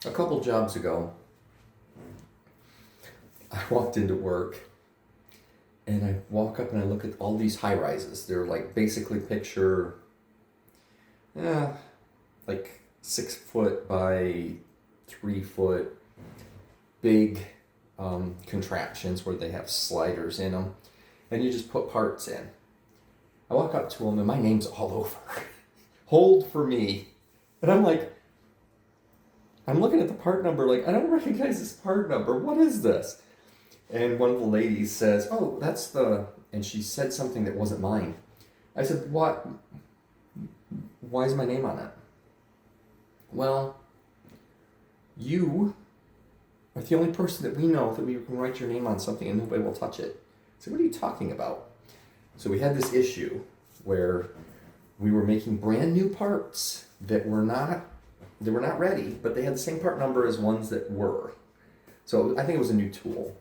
A couple jobs ago, I walked into work and I walk up and I look at all these high rises. They're like basically picture, yeah, like 6 foot by 3 foot big contraptions where they have sliders in them and you just put parts in. I walk up to them and my name's all over. Hold for me. And I'm like, I'm looking at the part number like, I don't recognize this part number. What is this? And one of the ladies says, "Oh, that's the," and she said something that wasn't mine. I said, "What? Why is my name on it?" "Well, you are the only person that we know that we can write your name on something and nobody will touch it." I said, "What are you talking about?" So we had this issue where we were making brand new parts that were not ready, but they had the same part number as ones that were. So I think it was a new tool.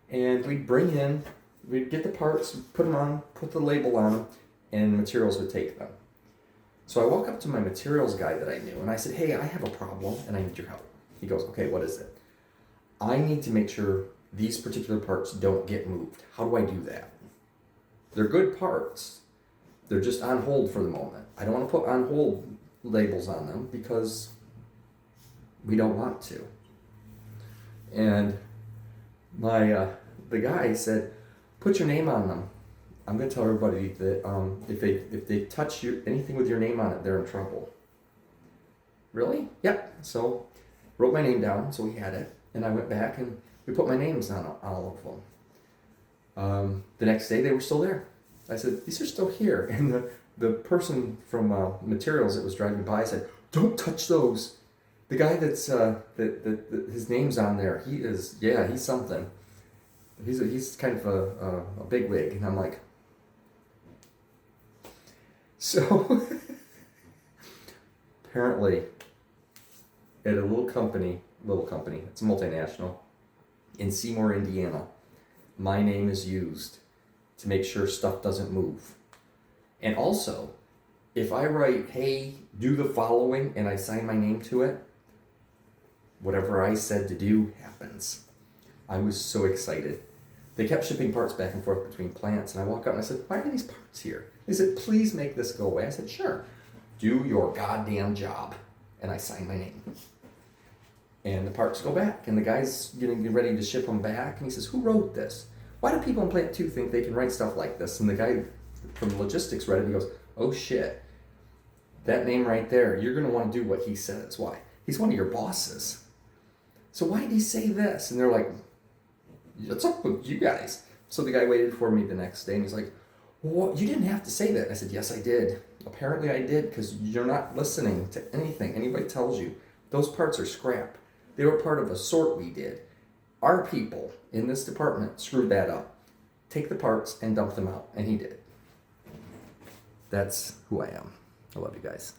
And we'd get the parts, put them on, put the label on them, and materials would take them. So I walk up to my materials guy that I knew, and I said, "Hey, I have a problem, and I need your help." He goes, "Okay, what is it?" "I need to make sure these particular parts don't get moved. How do I do that?" They're good parts. They're just on hold for the moment. I don't want to put on hold labels on them because we don't want to. And the guy said, "Put your name on them. I'm gonna tell everybody that if they touch anything with your name on it, they're in trouble." "Really?" "Yep." So wrote my name down, so we had it, and I went back and we put my names on all of them. The next day they were still there. I said, "These are still here," and the person from materials that was driving by said, "Don't touch those. The guy that's that his name's on there. He's something. He's kind of a big wig." And I'm like, so apparently at a little company, it's a multinational in Seymour, Indiana, my name is used to make sure stuff doesn't move. And also, if I write, "Hey, do the following," and I sign my name to it, whatever I said to do happens. I was so excited. They kept shipping parts back and forth between plants, and I walk up and I said, "Why are these parts here?" They said, "Please make this go away." I said, "Sure. Do your goddamn job." And I signed my name. And the parts go back, and the guy's getting ready to ship them back, and he says, "Who wrote this? Why do people in Plant 2 think they can write stuff like this?" And the guy from logistics read it, and he goes, "Oh shit. That name right there, you're going to want to do what he says." "Why?" "He's one of your bosses. So why did he say this?" And they're like, "What's up with you guys?" So the guy waited for me the next day and he's like, "Well, you didn't have to say that." I said, "Yes, I did. Apparently I did, because you're not listening to anything anybody tells you. Those parts are scrap. They were part of a sort we did. Our people in this department screwed that up. Take the parts and dump them out." And he did. That's who I am. I love you guys.